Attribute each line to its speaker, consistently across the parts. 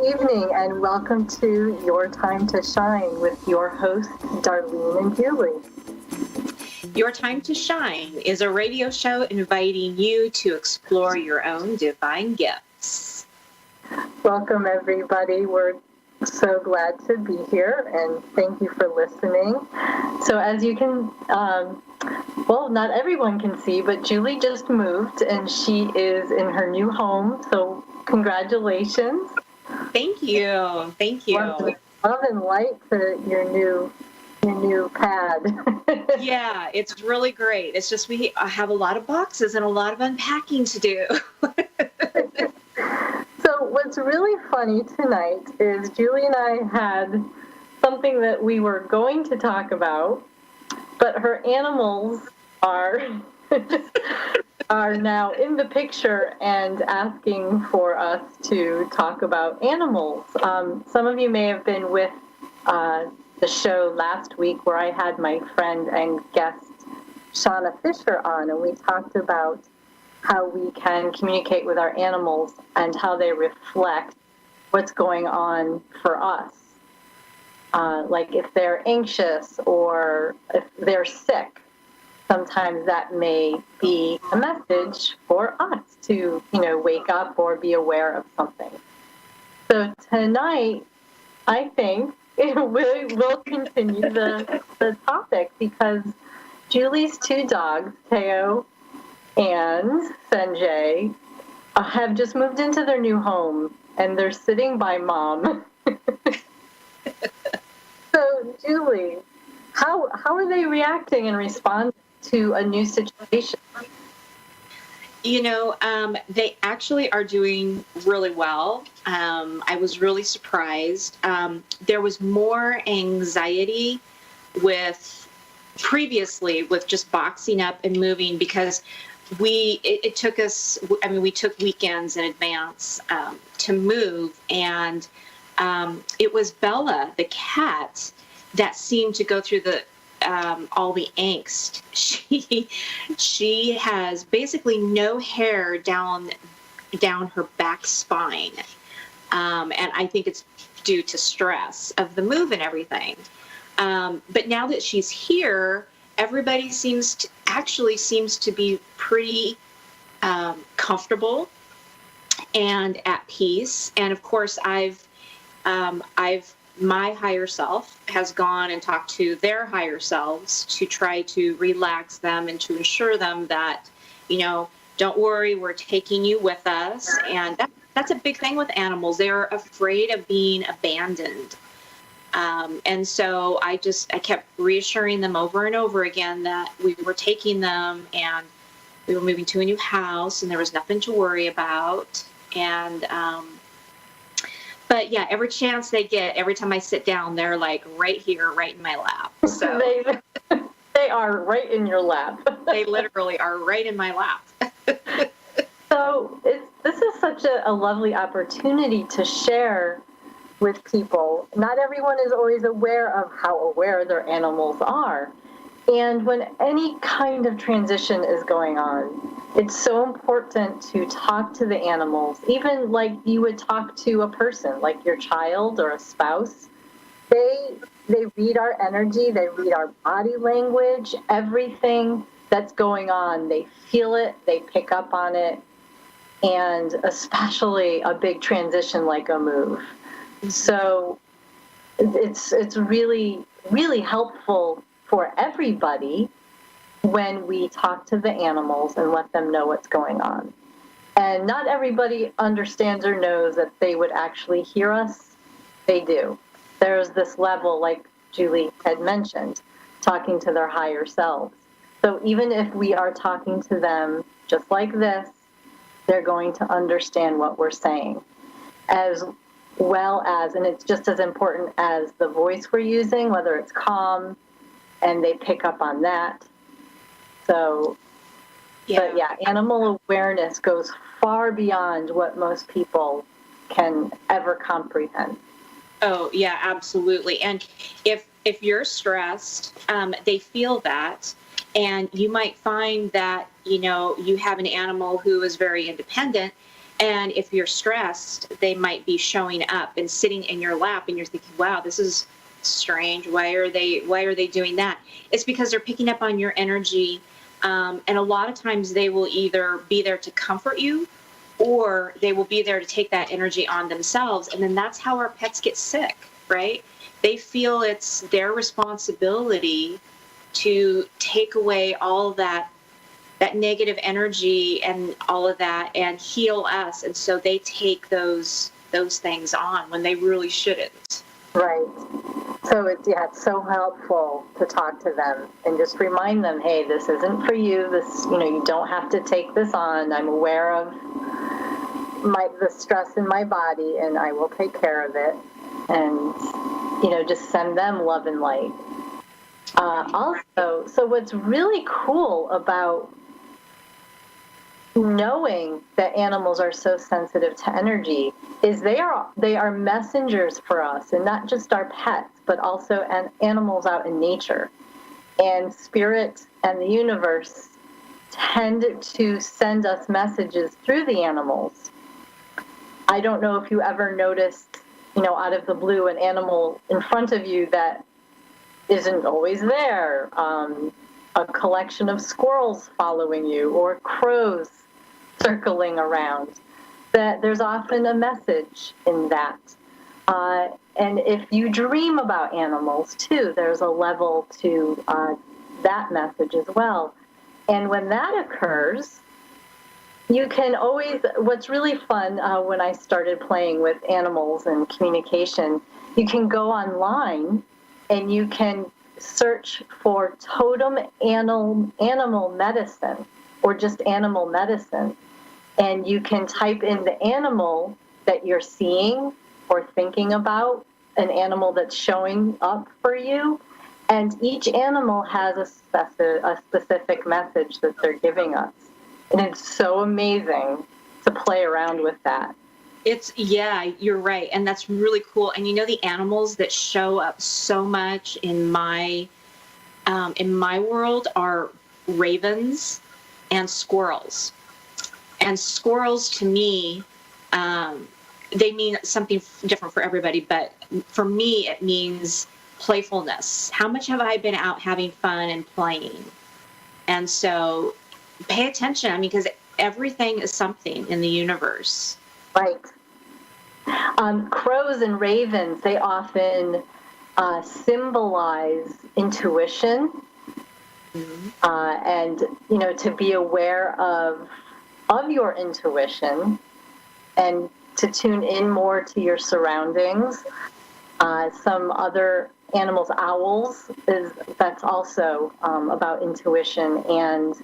Speaker 1: evening and welcome to Your Time to Shine with your hosts, Darlene and Julie.
Speaker 2: Your Time to Shine is a radio show inviting you to explore your own divine gifts.
Speaker 1: Welcome, everybody. We're so glad to be here and thank you for listening. So as you can, not everyone can see, but Julie just moved and she is in her new home. So congratulations.
Speaker 2: Thank you. Thank you.
Speaker 1: Love and light to your new pad.
Speaker 2: Yeah, it's really great. It's just I have a lot of boxes and a lot of unpacking to do.
Speaker 1: So what's really funny tonight is Julie and I had something that we were going to talk about, but her animals are now in the picture and asking for us to talk about animals. Some of you may have been with the show last week where I had my friend and guest Shauna Fisher on, and we talked about how we can communicate with our animals and how they reflect what's going on for us. Like if they're anxious or if they're sick, sometimes that may be a message for us to, wake up or be aware of something. So tonight, I think we'll continue the topic because Julie's two dogs, Teo and Sanjay, have just moved into their new home and they're sitting by Mom. So, Julie, how are they reacting and responding to a new situation?
Speaker 2: They actually are doing really well. I was really surprised. There was more anxiety previously with just boxing up and moving because it took us, we took weekends in advance to move, and it was Bella, the cat, that seemed to go through all the angst. She has basically no hair down her back spine, and I think it's due to stress of the move and everything. But now that she's here, everybody seems to be pretty comfortable and at peace. And of course, my higher self has gone and talked to their higher selves to try to relax them and to assure them that, don't worry, we're taking you with us. And that's a big thing with animals. They're afraid of being abandoned. And so I kept reassuring them over and over again that we were taking them and we were moving to a new house and there was nothing to worry about. And, but yeah, every chance they get, every time I sit down, they're like right here, right in my lap. So
Speaker 1: they are right in your lap.
Speaker 2: They literally are right in my lap.
Speaker 1: So this is such a lovely opportunity to share with people. Not everyone is always aware of how aware their animals are. And when any kind of transition is going on, it's so important to talk to the animals, even like you would talk to a person, like your child or a spouse. They read our energy, they read our body language, everything that's going on. They feel it, they pick up on it, and especially a big transition like a move. So it's really, really helpful for everybody when we talk to the animals and let them know what's going on. And not everybody understands or knows that they would actually hear us. They do. There's this level, like Julie had mentioned, talking to their higher selves. So even if we are talking to them just like this, they're going to understand what we're saying. As well as, and it's just as important as the voice we're using, whether it's calm, and they pick up on that. So, But yeah, animal awareness goes far beyond what most people can ever comprehend.
Speaker 2: Oh, yeah, absolutely. And if you're stressed, they feel that. And you might find that, you have an animal who is very independent And if you're stressed, they might be showing up and sitting in your lap, and you're thinking, wow, this is strange. Why are they doing that? It's because they're picking up on your energy. And a lot of times they will either be there to comfort you, or they will be there to take that energy on themselves. And then that's how our pets get sick, right? They feel it's their responsibility to take away all that negative energy and all of that and heal us. And so they take those things on when they really shouldn't.
Speaker 1: Right. So it's so helpful to talk to them and just remind them, hey, this isn't for you. This, you don't have to take this on. I'm aware of the stress in my body, and I will take care of it. And, just send them love and light. Also, so what's really cool about knowing that animals are so sensitive to energy is they are messengers for us, and not just our pets, but also animals out in nature. And spirit and the universe tend to send us messages through the animals. I don't know if you ever noticed, out of the blue, an animal in front of you that isn't always there. A collection of squirrels following you, or crows circling around. That there's often a message in that. And if you dream about animals too, there's a level to that message as well. And when that occurs, you can always, what's really fun when I started playing with animals and communication, you can go online and you can search for totem animal medicine, or just animal medicine. And you can type in the animal that you're seeing or thinking about, an animal that's showing up for you. And each animal has a specific message that they're giving us. And it's so amazing to play around with that.
Speaker 2: You're right. And that's really cool. And the animals that show up so much in my world are ravens and squirrels. And squirrels, to me, they mean something different for everybody. But for me, it means playfulness. How much have I been out having fun and playing? And so pay attention, because everything is something in the universe.
Speaker 1: Right. Crows and ravens, they often symbolize intuition. Mm-hmm. And, to be aware of your intuition and to tune in more to your surroundings. Some other animals, owls, that's also about intuition. And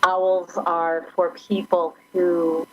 Speaker 1: owls are for people who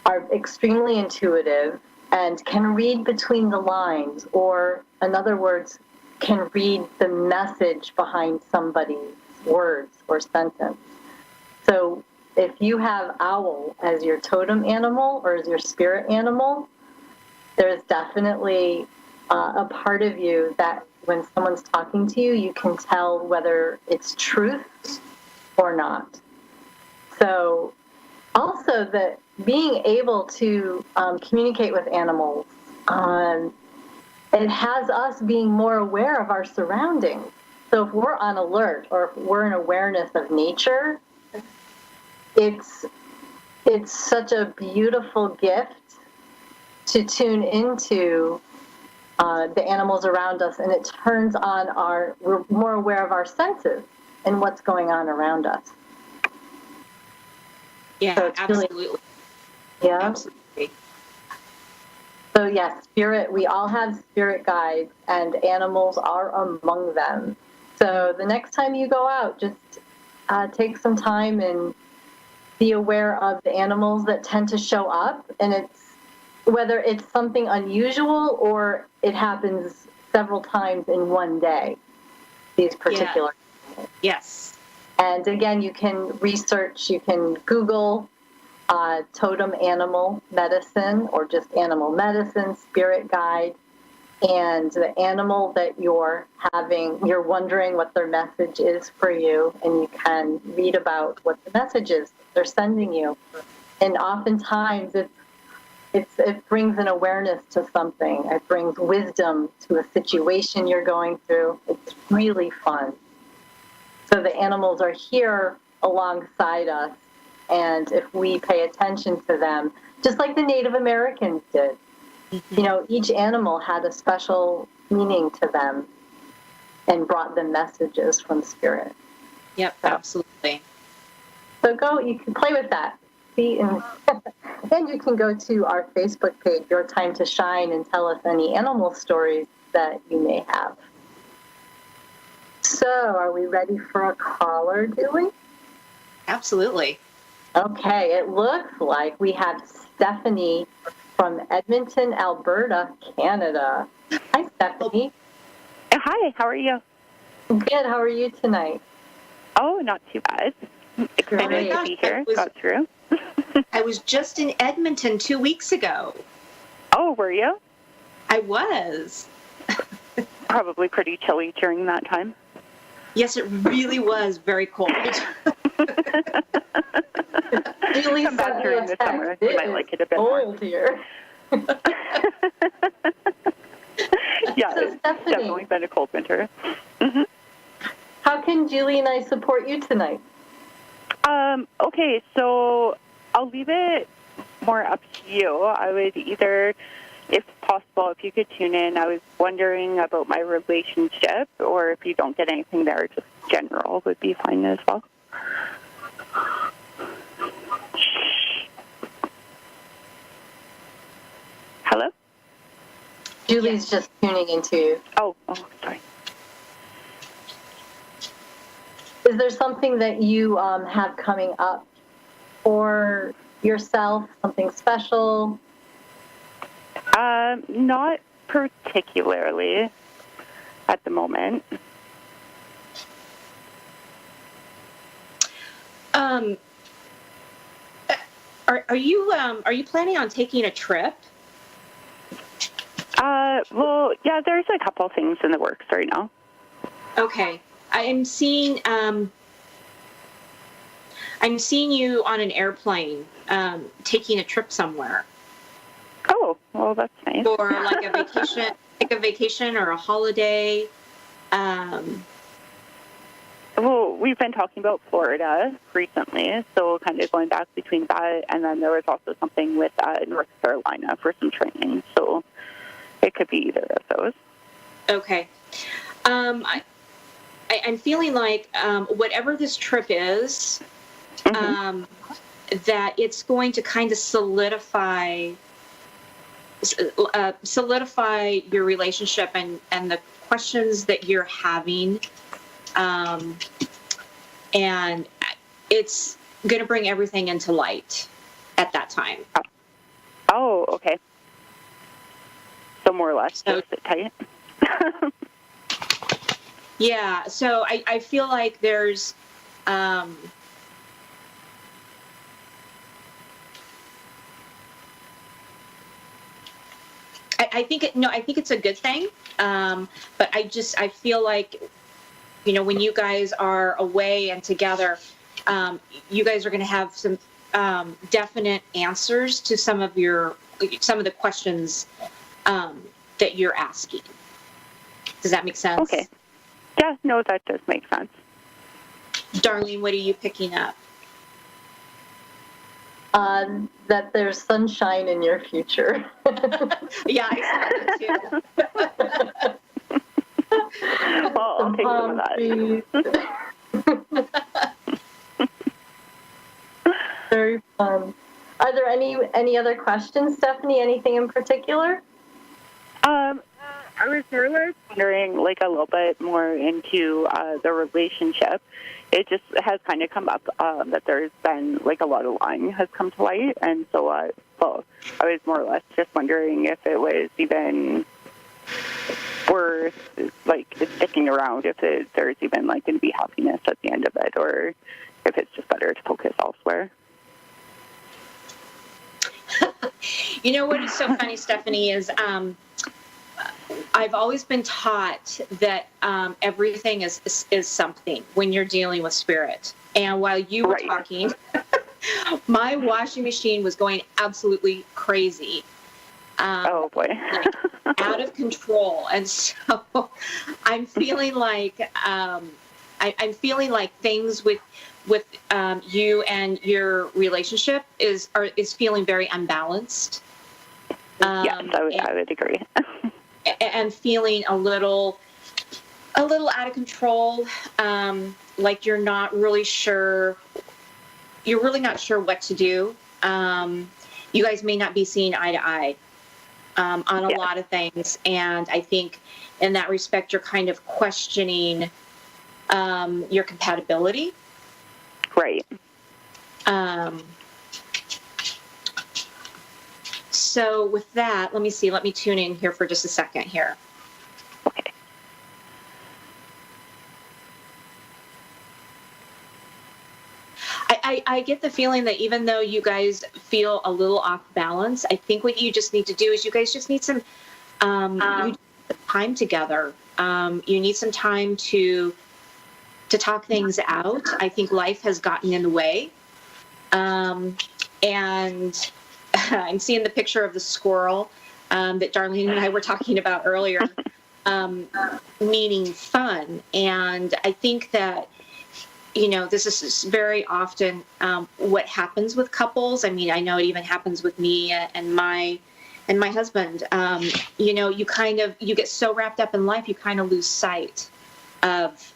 Speaker 1: are extremely intuitive and can read between the lines, or in other words, can read the message behind somebody's words or sentence. So if you have owl as your totem animal or as your spirit animal, there's definitely a part of you that when someone's talking to you, you can tell whether it's truth or not. So also that being able to communicate with animals, it has us being more aware of our surroundings. So if we're on alert, or if we're in awareness of nature, it's such a beautiful gift to tune into the animals around us, and it turns on we're more aware of our senses and what's going on around us.
Speaker 2: Yeah, so absolutely.
Speaker 1: Really, yeah.
Speaker 2: Absolutely.
Speaker 1: So yes, we all have spirit guides, and animals are among them. So the next time you go out, just take some time and be aware of the animals that tend to show up, and whether it's something unusual or it happens several times in one day, these particular animals.
Speaker 2: Yes.
Speaker 1: And again, you can research, you can Google totem animal medicine, or just animal medicine, spirit guide, and the animal that you're wondering what their message is for you, and you can read about what the message is they're sending you. And oftentimes it brings an awareness to something. It brings wisdom to a situation you're going through. It's really fun. So the animals are here alongside us. And if we pay attention to them, just like the Native Americans did, each animal had a special meaning to them and brought them messages from spirit.
Speaker 2: Yep, absolutely.
Speaker 1: So you can play with that. See, and you can go to our Facebook page, Your Time to Shine, and tell us any animal stories that you may have. So, are we ready for a caller, Julie?
Speaker 2: Absolutely.
Speaker 1: Okay, it looks like we have Stephanie from Edmonton, Alberta, Canada. Hi, Stephanie.
Speaker 3: Hi, how are you?
Speaker 1: Good, how are you tonight?
Speaker 3: Oh, not too bad. Excited to be here. Got through.
Speaker 2: I was just in Edmonton 2 weeks ago.
Speaker 3: Oh, were you?
Speaker 2: I was.
Speaker 3: Probably pretty chilly during that time.
Speaker 2: Yes, it really was very cold.
Speaker 1: Julie
Speaker 3: Come back during the summer. You might like it a bit more.
Speaker 1: Here.
Speaker 3: Yeah,
Speaker 1: So,
Speaker 3: it's definitely been a cold winter. Mm-hmm.
Speaker 1: How can Julie and I support you tonight?
Speaker 3: Okay, so I'll leave it more up to you. I would either, if possible, if you could tune in, I was wondering about my relationship, or if you don't get anything there, just general would be fine as well. Hello?
Speaker 1: Julie's just tuning into you.
Speaker 3: Oh, sorry.
Speaker 1: Is there something that you have coming up for yourself, something special?
Speaker 3: Not particularly at the moment.
Speaker 2: Are you planning on taking a trip?
Speaker 3: Well, yeah, there's a couple things in the works right now.
Speaker 2: Okay. I'm seeing you on an airplane taking a trip somewhere.
Speaker 3: Oh, well, that's nice.
Speaker 2: Or like a vacation or a holiday.
Speaker 3: Well, we've been talking about Florida recently, so kind of going back between that, and then there was also something with North Carolina for some training, so it could be either of those.
Speaker 2: Okay. I'm feeling like whatever this trip is, that it's going to kind of solidify your relationship and the questions that you're having, and it's going to bring everything into light at that time.
Speaker 3: Oh, okay. So more or less, just sit tight.
Speaker 2: Yeah, so I feel like there's I think it's a good thing, but I feel like, when you guys are away and together, you guys are going to have some definite answers to some of the questions that you're asking. Does that make sense?
Speaker 3: Okay. Yeah, no, that does make sense.
Speaker 2: Darlene, what are you picking up?
Speaker 1: That there's sunshine in your future.
Speaker 2: Yeah, I saw that too.
Speaker 3: Well, I'll take some of that.
Speaker 1: Very fun. Are there any other questions, Stephanie? Anything in particular?
Speaker 3: I was really wondering, like, a little bit more into the relationship. It just has kind of come up that there's been, like, a lot of lying has come to light, and so, I was more or less just wondering if it was even worth, like, sticking around, if there's even, like, going to be happiness at the end of it, or if it's just better to focus elsewhere.
Speaker 2: You know what is so funny, Stephanie, is I've always been taught that everything is something when you're dealing with spirit. And while you were talking, my washing machine was going absolutely crazy.
Speaker 3: Oh boy.
Speaker 2: Like out of control. And so I'm feeling like I'm feeling like things with you and your relationship is feeling very unbalanced.
Speaker 3: Yes, I would agree.
Speaker 2: And feeling a little out of control, like you're really not sure what to do. You guys may not be seeing eye to eye on a lot of things, and I think in that respect you're kind of questioning your compatibility.
Speaker 3: Right.
Speaker 2: So with that, let me tune in here for just a second here.
Speaker 3: Okay.
Speaker 2: I get the feeling that even though you guys feel a little off balance, I think what you just need to do is you guys just need some time together. You need some time to talk things out. I think life has gotten in the way. And I'm seeing the picture of the squirrel that Darlene and I were talking about earlier, meaning fun. And I think that, this is very often what happens with couples. I mean, I know it even happens with me and my husband. You get so wrapped up in life, you kind of lose sight of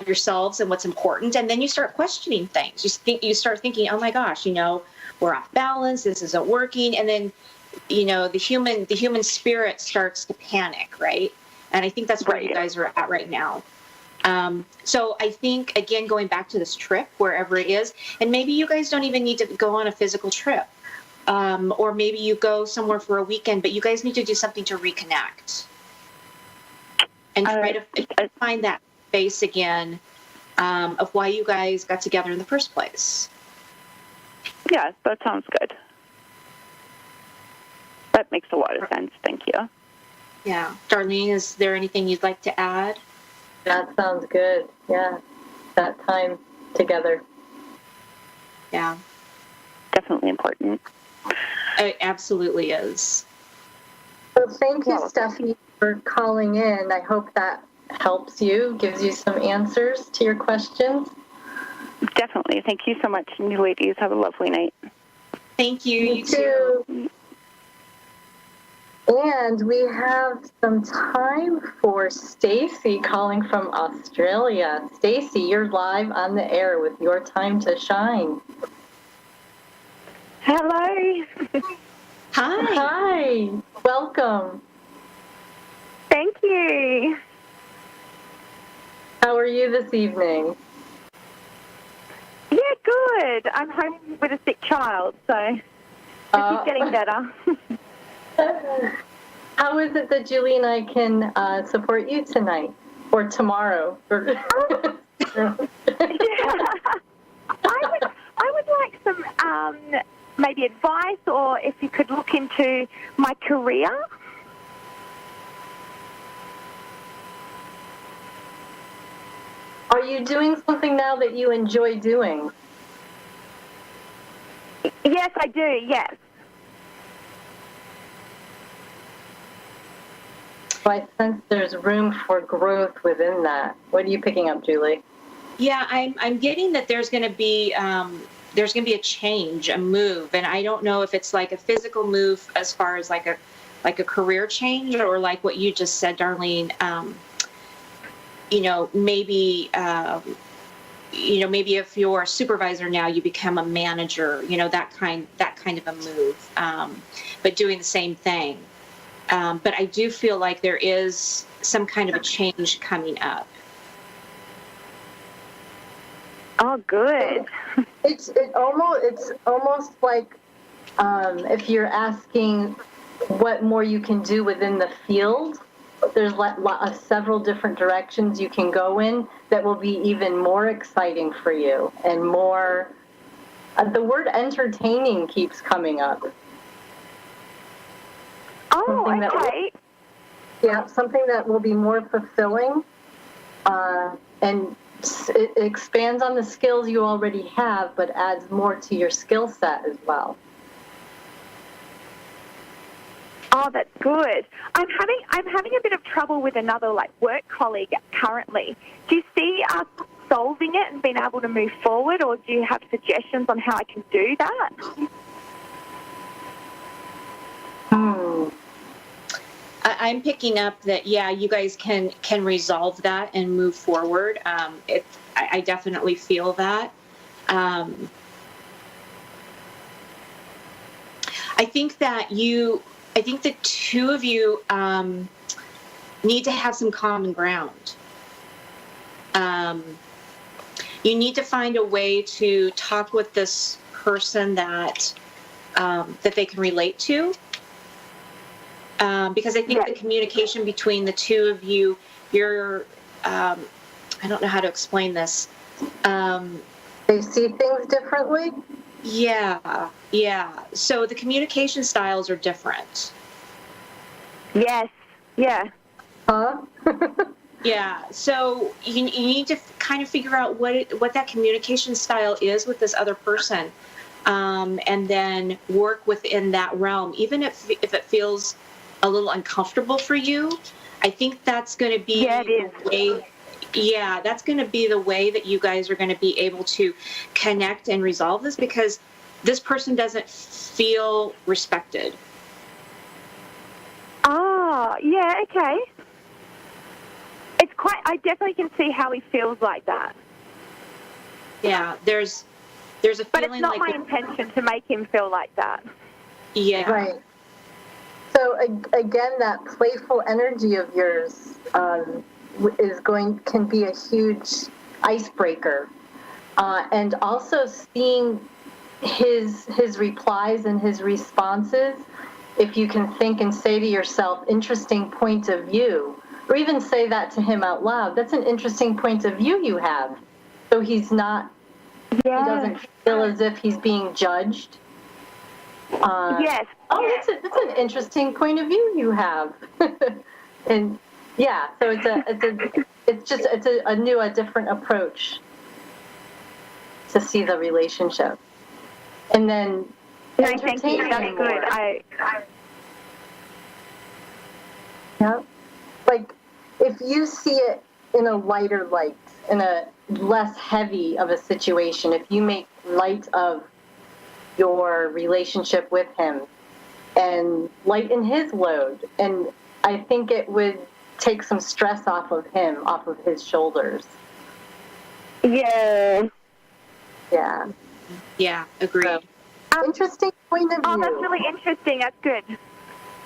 Speaker 2: yourselves and what's important, and then you start questioning things. You start thinking, oh my gosh, we're off balance. This isn't working, and then the human spirit starts to panic, right? And I think that's where you guys are at right now. So I think, again, going back to this trip, wherever it is, and maybe you guys don't even need to go on a physical trip, or maybe you go somewhere for a weekend, but you guys need to do something to reconnect and try to find that space again of why you guys got together in the first place.
Speaker 3: Yes, that sounds good. That makes a lot of sense. Thank you.
Speaker 2: Yeah. Darlene, is there anything you'd like to add?
Speaker 1: That sounds good. Yeah. That time together.
Speaker 2: Yeah.
Speaker 3: Definitely important.
Speaker 2: It absolutely is.
Speaker 1: So thank you, Steffi, for calling in. I hope that helps you, gives you some answers to your questions.
Speaker 3: Definitely. Thank you so much. And you ladies have a lovely night.
Speaker 2: Thank you.
Speaker 1: You too. And we have some time for Stacy calling from Australia. Stacy, you're live on the air with your time to shine.
Speaker 4: Hello.
Speaker 2: Hi.
Speaker 1: Hi. Welcome.
Speaker 4: Thank you.
Speaker 1: How are you this evening?
Speaker 4: Yeah, good. I'm home with a sick child, so it's getting better.
Speaker 1: How is it that Julie and I can support you tonight or tomorrow?
Speaker 4: Yeah. I would like some maybe advice, or if you could look into my career.
Speaker 1: Are you doing something now that you enjoy doing?
Speaker 4: Yes, I do, yes.
Speaker 1: So I sense there's room for growth within that. What are you picking up, Julie?
Speaker 2: Yeah, I'm getting that there's going to be a change, a move, and I don't know if it's like a physical move as far as like a career change, or like what you just said, Darlene. Maybe if you're a supervisor now, you become a manager. That kind of a move, but doing the same thing. But I do feel like there is some kind of a change coming up.
Speaker 4: Oh, good.
Speaker 1: It's almost like if you're asking what more you can do within the field. There's several different directions you can go in that will be even more exciting for you and more. The word entertaining keeps coming up.
Speaker 4: Oh, okay.
Speaker 1: Something that will be more fulfilling and it expands on the skills you already have, but adds more to your skill set as well.
Speaker 4: Oh, that's good. I'm having a bit of trouble with another work colleague currently. Do you see us solving it and being able to move forward, or do you have suggestions on how I can do that?
Speaker 2: I'm picking up that, yeah, you guys can resolve that and move forward. I definitely feel that. I think the two of you need to have some common ground. You need to find a way to talk with this person that they can relate to. Because I think the communication between the two of you, I don't know how to explain this.
Speaker 1: They see things differently?
Speaker 2: Yeah. So the communication styles are different.
Speaker 4: Yes. Yeah.
Speaker 1: Huh?
Speaker 2: Yeah. So you need to kind of figure out what that communication style is with this other person, and then work within that realm, even if it feels a little uncomfortable for you. I think that's going to be the way. Yeah, that's going to be the way that you guys are going to be able to connect and resolve this, because this person doesn't feel respected.
Speaker 4: Oh, yeah, okay. I definitely can see how he feels like that.
Speaker 2: Yeah, there's a feeling like.
Speaker 4: But it's not my intention to make him feel like that.
Speaker 2: Yeah.
Speaker 1: Right. So again, that playful energy of yours can be a huge icebreaker, and also seeing his replies and his responses. If you can think and say to yourself, "Interesting point of view," or even say that to him out loud. That's an interesting point of view you have. So he's not.
Speaker 4: Yeah.
Speaker 1: He doesn't feel as if he's being judged.
Speaker 4: Yes.
Speaker 1: Oh, that's an interesting point of view you have. And yeah, so it's a different approach to see the relationship. And then
Speaker 4: No, thank you. That's good.
Speaker 1: Yeah. Like if you see it in a lighter light, in a less heavy of a situation, if you make light of your relationship with him and lighten his load, and I think it would take some stress off of him, off of his shoulders.
Speaker 4: Yeah.
Speaker 2: Yeah, agreed.
Speaker 1: So, interesting point of view.
Speaker 4: Oh, that's really interesting. That's good.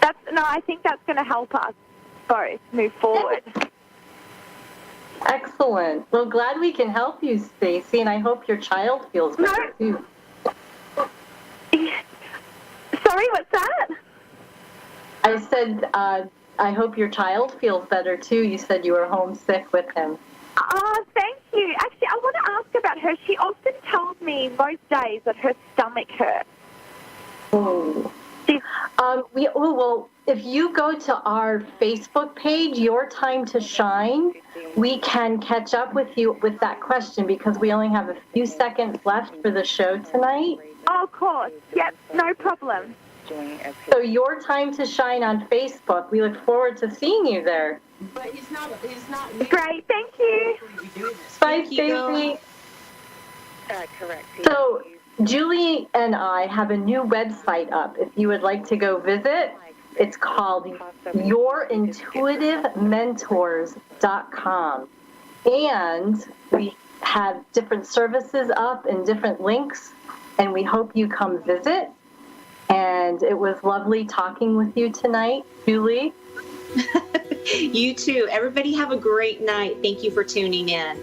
Speaker 4: I think that's going to help us both move forward.
Speaker 1: Excellent. Well, glad we can help you, Stacey, and I hope your child feels better too.
Speaker 4: Sorry, what's that?
Speaker 1: I said, I hope your child feels better too. You said you were homesick with him.
Speaker 4: Oh, thank you. Actually, I want to ask about her. She often tells me most days that her stomach hurts.
Speaker 1: Oh. Well, if you go to our Facebook page, Your Time to Shine, we can catch up with you with that question, because we only have a few seconds left for the show tonight.
Speaker 4: Oh, of course. Yep, no problem.
Speaker 1: So Your Time to Shine on Facebook. We look forward to seeing you there.
Speaker 5: But he's not.
Speaker 4: Great, thank you.
Speaker 1: Bye, Stacey.
Speaker 5: Correct.
Speaker 1: So Julie and I have a new website up. If you would like to go visit, it's called yourintuitivementors.com. And we have different services up and different links, and we hope you come visit. And it was lovely talking with you tonight, Julie.
Speaker 2: You too. Everybody have a great night. Thank you for tuning in.